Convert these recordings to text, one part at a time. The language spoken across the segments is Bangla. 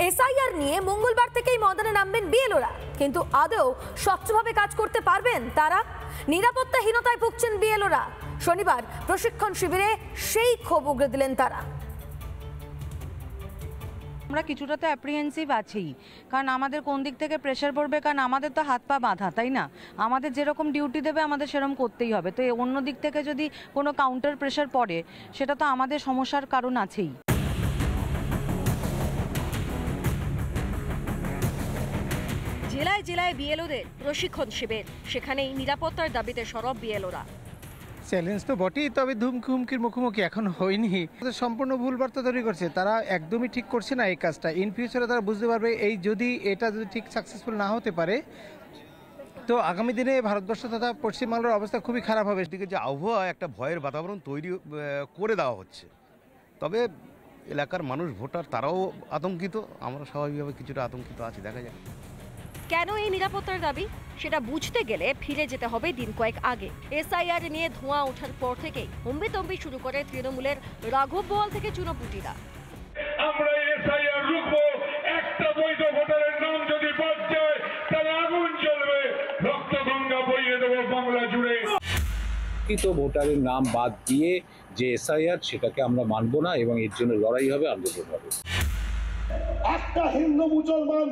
এসআইআর নিয়ে মঙ্গলবার থেকেই ময়দানে নামবেন বিএলওরা, কিন্তু আদৌ স্বচ্ছভাবে কাজ করতে পারবেন তারা? নিরাপত্তাহীনতায় ভুগছেন বিএলওরা। শনিবার প্রশিক্ষণ শিবিরে সেই ক্ষোভ উগরে দিলেন তারা। আমরা কিছুটা তো অ্যাপ্রিহেন্সিভ আছেই, কারণ আমাদের কোন দিক থেকে প্রেশার পড়বে, কারণ আমাদের তো হাত পা বাঁধা, তাই না? আমাদের যেরকম ডিউটি দেবে আমাদের সেরকম করতেই হবে। তো অন্য দিক থেকে যদি কোনো কাউন্টার প্রেশার পড়ে, সেটা তো আমাদের সমস্যার কারণ আছেই। জেলায় জেলায় বিএলওদের প্রশিক্ষণ শিবির, সেখানেই নিরাপত্তার দাবিতে সরব বিএলওরা। চ্যালেঞ্জ তো বটেই, তবে হুমকির মুখোমুখি এখন হয়নি। সম্পূর্ণ ভুল বার্তা তৈরি করছে তারা, একদমই ঠিক করছে না এই কাজটা। ইন ফিউচারে তারা বুঝতে পারবে এটা যদি ঠিক সাকসেসফুল না হতে পারে, তো আগামী দিনে ভারতবর্ষ তথা পশ্চিমবাংলার অবস্থা খুবই খারাপ হবে। দিকে যে আবহাওয়া, একটা ভয়ের বাতাবরণ তৈরি করে দেওয়া হচ্ছে। তবে এলাকার মানুষ, ভোটার, তারাও আতঙ্কিত। আমরা স্বাভাবিকভাবে কিছুটা আতঙ্কিত আছি, দেখা যাক। কেন এই নিরাপত্তার দাবি সেটা বুঝতে গেলে ফিরে যেতে হবে দিন কয়েক আগে। এসআইআর নিয়ে ধোঁয়া ওঠার পর থেকেই হম্বিতম্বি শুরু করে তৃণমূলের রাঘব বোয়াল থেকে চুনোপুটিরা। আমরা এসআইআর রুখবো, একটা বৈধ ভোটারের নাম যদি বাদ যায় তাহলে আগুন জ্বলবে, রক্তগঙ্গা বইয়ে দেবো বাংলা জুড়ে। ভোটারের নাম বাদ দিয়ে যে এসআইআর, সেটাকে আমরা মানব না এবং এর জন্য লড়াই হবে, আন্দোলন হবে। একটা হিন্দু, মুসলমান,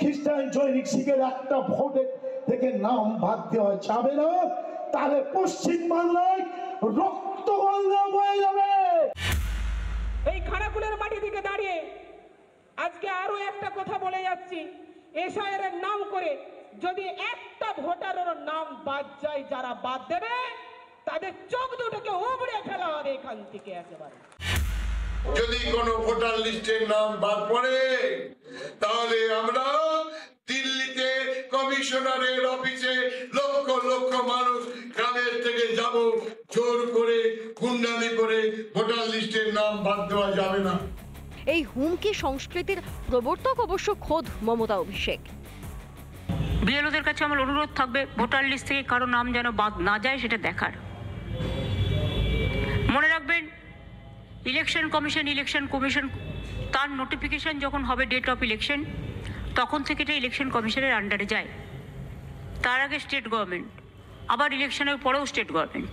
খ্রিস্টান, জৈনিক, শিখের একটা ভোটের থেকে নাম বাদ দেওয়া যাবে না, তাহলে পশ্চিমবাংলায় রক্তগঙ্গা বয়ে যাবে। এই খানাকুলের মাটি থেকে দাঁড়িয়ে আজকে আরো একটা কথা বলে যাচ্ছি, এসআইআর এর নাম করে যদি একটা ভোটারের নাম বাদ যায়, যারা বাদ দেবে তাদের চোখ দুটোকে উবড়ে ফেলা হবে এখান থেকে একেবারে। যদি কোনো ভোটার লিস্টের নাম বাদ পড়ে, তাহলে আমরা দিল্লিতে কমিশনারের অফিসে লক্ষ লক্ষ মানুষ গ্রামের থেকে যাব, জোর করে গুন্ডামি করে ভোটার লিস্টের নাম বাদ দেওয়া যাবে না। এই হুমকি সংস্কৃতির প্রবর্তক অবশ্য খোদ মমতা অভিষেক। বিএলওদের কাছে আমার অনুরোধ থাকবে, ভোটার লিস্ট থেকে কারো নাম যেন বাদ না যায় সেটা দেখার। মনে রাখবেন, ইলেকশন কমিশন তার নোটিফিকেশন যখন হবে ডেট অফ ইলেকশন, তখন থেকে এটা ইলেকশন কমিশনের আন্ডারে যায়। তার আগে স্টেট গভর্নমেন্ট, আবার ইলেকশনের পরেও স্টেট গভর্নমেন্ট।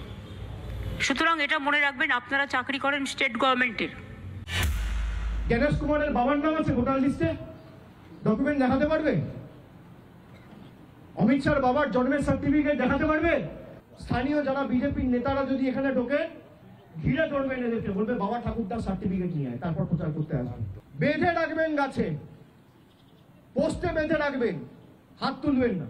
সুতরাং এটা মনে রাখবেন, আপনারা চাকরি করেন স্টেট গভর্নমেন্টের। জ্ঞানেশ কুমারের বাবার নাম আছে ভোটার লিস্টে, ডকুমেন্ট দেখাতে পারবে? অমিত শাহর বাবার জন্মের সার্টিফিকেট দেখাতে পারবে? স্থানীয় যারা বিজেপির নেতারা যদি এখানে ঢোকে, ঘিরে ধরবেন এদেরকে, বলবে বাবা ঠাকুরদার সার্টিফিকেট নিয়ে আয়, তারপর প্রচার করতে আসবেন। বেঁধে রাখবেন গাছে, পোস্টে বেঁধে রাখবেন, হাত তুলবেন না।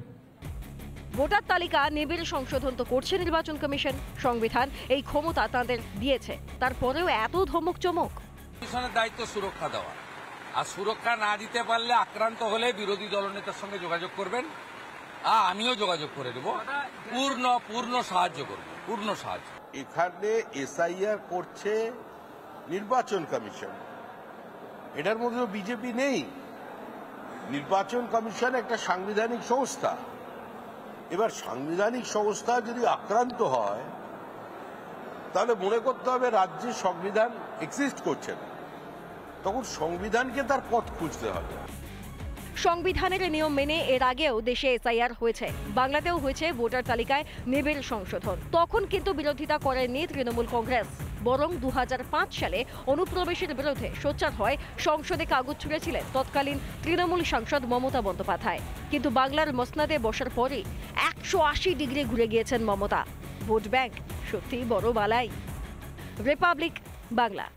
ভোটার তালিকা নিবিড় সংশোধন তো করছে নির্বাচন কমিশন, সংবিধান এই ক্ষমতা তাদের দিয়েছে, তারপরেও এত ধমক চমক। কমিশনের দায়িত্ব সুরক্ষা দেওয়া, আর সুরক্ষা না দিতে পারলে, আক্রান্ত হলে বিরোধী দলনেতার সঙ্গে যোগাযোগ করবেন, আমিও যোগাযোগ করে দেব, পূর্ণ সাহায্য করব, পূর্ণ সাহায্য। এখানে এসআইআর করছে নির্বাচন কমিশন, এটার মধ্যে বিজেপি নেই। নির্বাচন কমিশন একটা সাংবিধানিক সংস্থা। এবার সাংবিধানিক সংস্থা যদি আক্রান্ত হয়, তাহলে মনে করতে হবে রাজ্যের সংবিধান এক্সিস্ট করছে না, তখন সংবিধানকে তার পথ খুঁজতে হবে। সংবিধানের নিয়ম মেনে এর আগেও দেশে এসআইআর হয়েছে, বাংলাতেও হয়েছে ভোটার তালিকায় নিবিড় সংশোধন। তখন কিন্তু বিরোধিতা করেনি তৃণমূল কংগ্রেস, বরং 2005 সালে অনুপ্রবেশের বিরুদ্ধে সোচ্চার হয় সংসদে কাগজ ছুঁড়েছিলেন তৎকালীন তৃণমূল সাংসদ মমতা বন্দ্যোপাধ্যায়। কিন্তু বাংলার মসনাদে বসার পরই 180 ডিগ্রি ঘুরে গিয়েছেন মমতা। ভোট ব্যাংক সত্যিই বড় বালাই। রিপাবলিক বাংলা।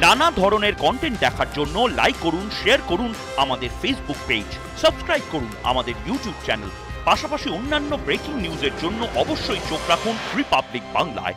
নানা ধরনের কন্টেন্ট দেখার জন্য লাইক করুন, শেয়ার করুন আমাদের ফেসবুক পেজ, সাবস্ক্রাইব করুন আমাদের ইউটিউব চ্যানেল। পাশাপাশি অন্যান্য ব্রেকিং নিউজের জন্য অবশ্যই চোখ রাখুন রিপাবলিক বাংলায়।